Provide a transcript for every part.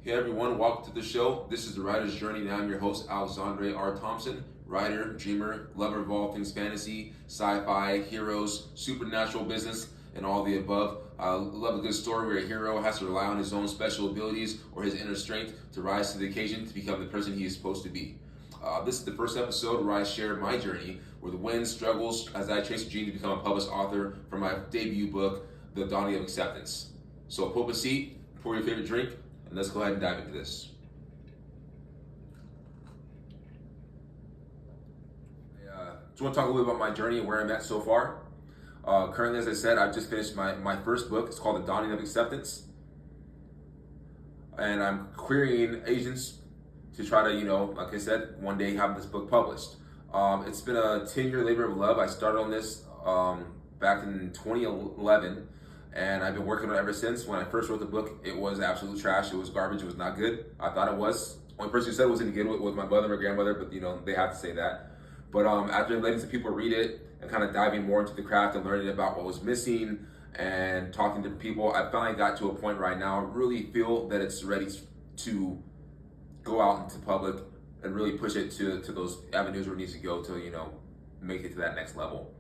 Hey everyone, welcome to the show. This is the Writer's Journey, and I'm your host, Alexzandre R. Thompson, writer, dreamer, lover of all things fantasy, sci-fi, heroes, supernatural business, and all the above. I love a good story where a hero has to rely on his own special abilities or his inner strength to rise to the occasion to become the person he is supposed to be. This is the first episode where I share my journey, where the wins, struggles, as I chase a dream to become a published author for my debut book, The Dawning of Acceptance. So pull up a seat, pour your favorite drink, and let's go ahead and dive into this. Just want to talk a little bit about my journey and where I'm at so far. Currently, as I said, I've just finished my first book. It's called The Dawning of Acceptance. And I'm querying agents to try to, like I said, one day have this book published. It's been a 10-year labor of love. I started on this back in 2011. And I've been working on it ever since. When I first wrote the book, it was absolute trash. It was garbage. It was not good. I thought it was. Only person who said it was any good was my mother and my grandmother, but they have to say that. But after letting some people read it and kind of diving more into the craft and learning about what was missing and talking to people, I finally got to a point right now I really feel that it's ready to go out into public and really push it to those avenues where it needs to go to, make it to that next level.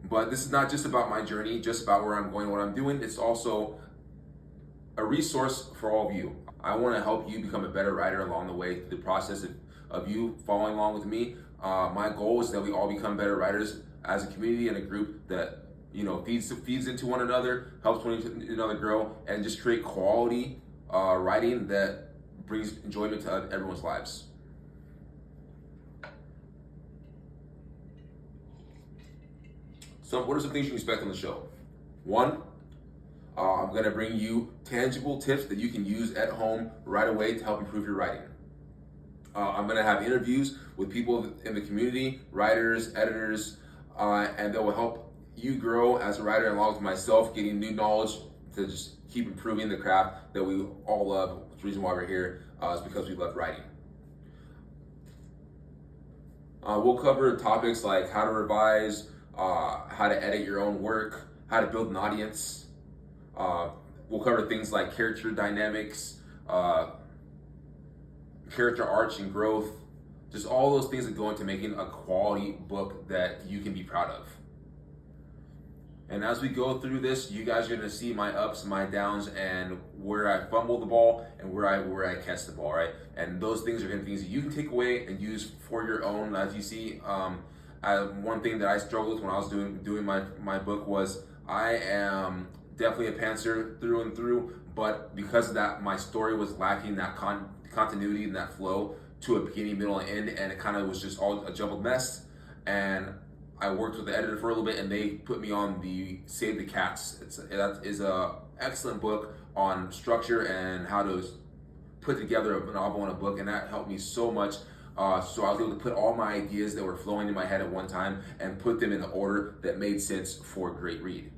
But this is not just about my journey, just about where I'm going, what I'm doing. It's also a resource for all of you. I want to help you become a better writer along the way through the process of you following along with me. My goal is that we all become better writers as a community and a group that feeds into one another, helps one another grow, and just create quality writing that brings enjoyment to everyone's lives. So what are some things you can expect on the show? One, I'm going to bring you tangible tips that you can use at home right away to help improve your writing. I'm going to have interviews with people in the community, writers, editors, and that will help you grow as a writer, along with myself, getting new knowledge to just keep improving the craft that we all love. The reason why we're here is because we love writing. We'll cover topics like how to revise, how to edit your own work, how to build an audience. We'll cover things like character dynamics, character arch and growth, just all those things that go into making a quality book that you can be proud of. And as we go through this, you guys are going to see my ups, my downs, and where I fumble the ball and where I catch the ball, right? And those things are going to be things that you can take away and use for your own. As you see, one thing that I struggled with when I was doing my book was I am definitely a pantser through and through, but because of that, my story was lacking that continuity and that flow to a beginning, middle, and end, and it kind of was just all a jumbled mess. And I worked with the editor for a little bit, and they put me on the Save the Cats. That is a excellent book on structure and how to put together a novel and a book, and that helped me so much. So I was able to put all my ideas that were flowing in my head at one time and put them in the order that made sense for a great read.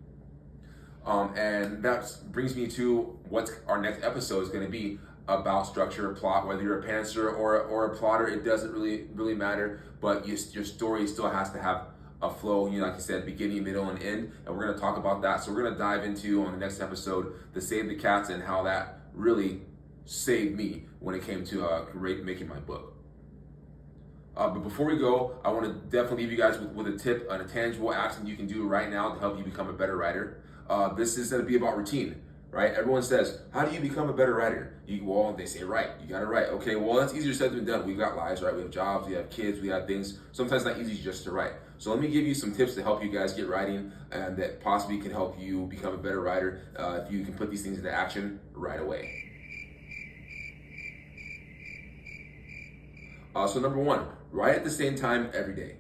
And that brings me to what our next episode is going to be about structure, plot. Whether you're a pantser or a plotter, it doesn't really matter. But your story still has to have a flow, like you said, beginning, middle, and end. And we're going to talk about that. So we're going to dive into, on the next episode, the Save the Cats and how that really saved me when it came to making my book. But before we go, I want to definitely leave you guys with a tip and a tangible action you can do right now to help you become a better writer. This is going to be about routine, right? Everyone says, how do you become a better writer? They say, write. You got to write. Okay, well, that's easier said than done. We've got lives, right? We have jobs, we have kids, we have things. Sometimes it's not easy just to write. So let me give you some tips to help you guys get writing and that possibly can help you become a better writer if you can put these things into action right away. So number one, write at the same time every day.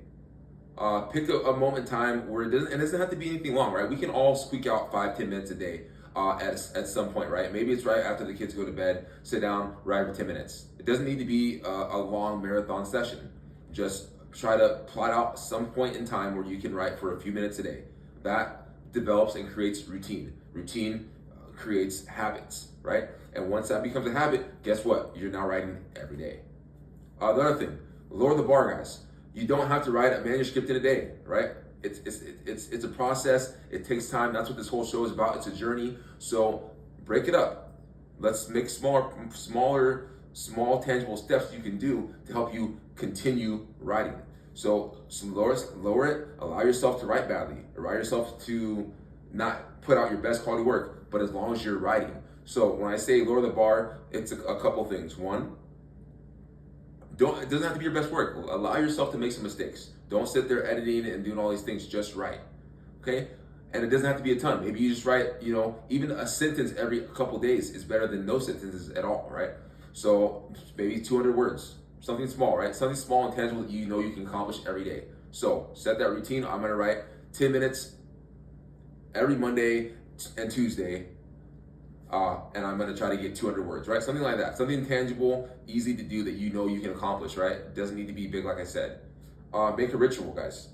Pick a moment in time where it doesn't have to be anything long, right? We can all squeak out 5-10 minutes a day at some point, right? Maybe it's right after the kids go to bed, sit down, write for 10 minutes. It doesn't need to be a long marathon session. Just try to plot out some point in time where you can write for a few minutes a day. That develops and creates routine. Routine creates habits, right? And once that becomes a habit, guess what? You're now writing every day. The other thing, lower the bar, guys. You don't have to write a manuscript in a day, right? It's a process. It takes time. That's what this whole show is about. It's a journey. So break it up. Let's make small tangible steps you can do to help you continue writing. So lower it, allow yourself to write badly, allow yourself to not put out your best quality work, but as long as you're writing. So when I say lower the bar, it's a couple things. One, it doesn't have to be your best work. Allow yourself to make some mistakes. Don't sit there editing and doing all these things, just write, okay? And it doesn't have to be a ton. Maybe you just write, even a sentence every couple days is better than no sentences at all, right? So maybe 200 words, something small, right? Something small and tangible that you know you can accomplish every day. So set that routine. I'm gonna write 10 minutes every Monday and Tuesday, and I'm gonna try to get 200 words, right? Something like that. Something tangible, easy to do that you know you can accomplish, right? It doesn't need to be big, like I said. Make a ritual, guys.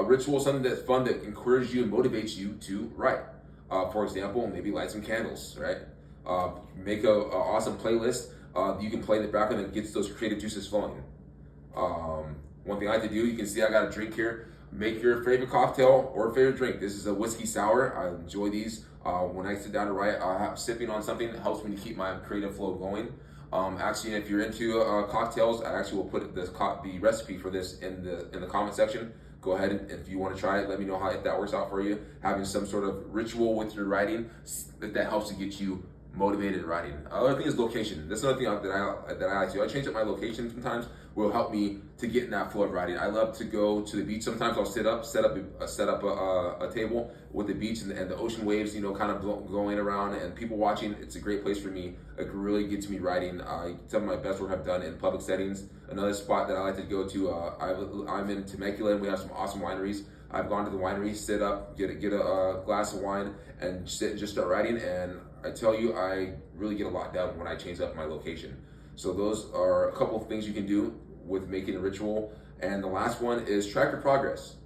Ritual is something that's fun, that encourages you and motivates you to write. For example, maybe light some candles, right? Make a awesome playlist you can play in the background that gets those creative juices flowing. One thing I like to do, you can see I got a drink here. Make your favorite cocktail or favorite drink. This is a whiskey sour. I enjoy these. When I sit down to write, sipping on something that helps me to keep my creative flow going. Actually, if you're into cocktails, I actually will put the recipe for this in the comment section. Go ahead, and if you want to try it, let me know if that works out for you. Having some sort of ritual with your writing that helps to get you motivated writing. Another thing is location. That's another thing that I like to do. I change up my location sometimes. Will help me to get in that flow of writing. I love to go to the beach. Sometimes I'll set up a table with the beach and the ocean waves, kind of going around and people watching. It's a great place for me. It really gets me writing. Some of my best work I've done in public settings. Another spot that I like to go to, I'm in Temecula, and we have some awesome wineries. I've gone to the winery, sit up, get a glass of wine, and sit and just start writing. And I tell you, I really get a lot done when I change up my location. So those are a couple of things you can do with making a ritual. And the last one is track your progress,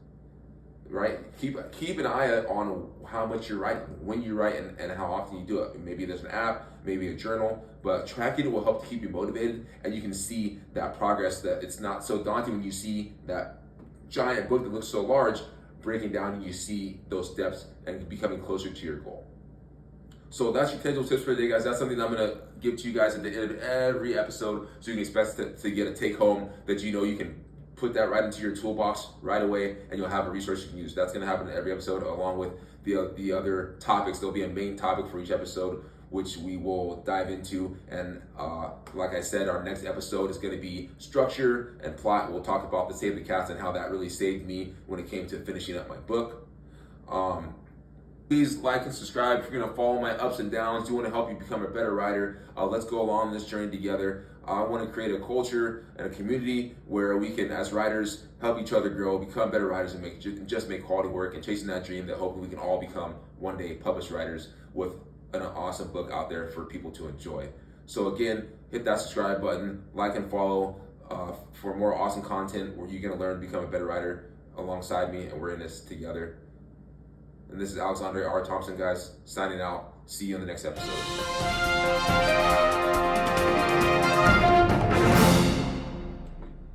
right? Keep an eye on how much you're writing, when you write, and how often you do it. Maybe there's an app, maybe a journal, but tracking it will help to keep you motivated, and you can see that progress, that it's not so daunting when you see that giant book that looks so large breaking down, and you see those steps and becoming closer to your goal. So that's your tangible tips for the day, guys. That's something I'm going to give to you guys at the end of every episode, so you can expect to get a take home that you can put that right into your toolbox right away, and you'll have a resource you can use. That's going to happen in every episode, along with the other topics. There'll be a main topic for each episode, which we will dive into. And like I said, our next episode is going to be structure and plot. We'll talk about the Save the Cats and how that really saved me when it came to finishing up my book. Please like and subscribe if you're going to follow my ups and downs. Do want to help you become a better writer. Let's go along this journey together. I want to create a culture and a community where we can, as writers, help each other grow, become better writers, and just make quality work, and chasing that dream that hopefully we can all become one day published writers with an awesome book out there for people to enjoy. So again, hit that subscribe button, like and follow for more awesome content where you're going to learn to become a better writer alongside me, and we're in this together. And this is Alexzandre R. Thompson, guys, signing out. See you in the next episode.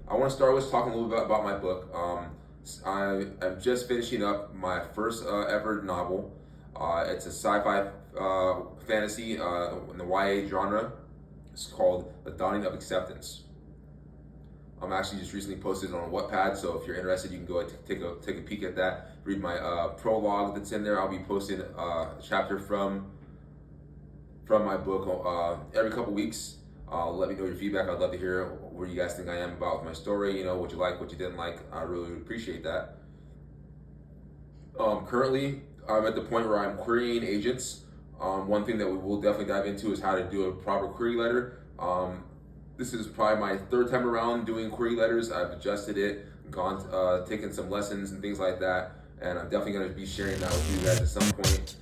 I want to start with talking a little bit about my book. I'm just finishing up my first ever novel. It's a sci-fi fantasy in the YA genre. It's called The Dawning of Acceptance. I'm actually just recently posted it on Wattpad, so if you're interested, you can go take a peek at that. Read my prologue that's in there. I'll be posting a chapter from my book every couple weeks. Let me know your feedback. I'd love to hear where you guys think I am about my story. What you like, what you didn't like. I really would appreciate that. Currently, I'm at the point where I'm querying agents. One thing that we will definitely dive into is how to do a proper query letter. This is probably my third time around doing query letters. I've adjusted it, taken some lessons and things like that, and I'm definitely going to be sharing that with you guys at some point.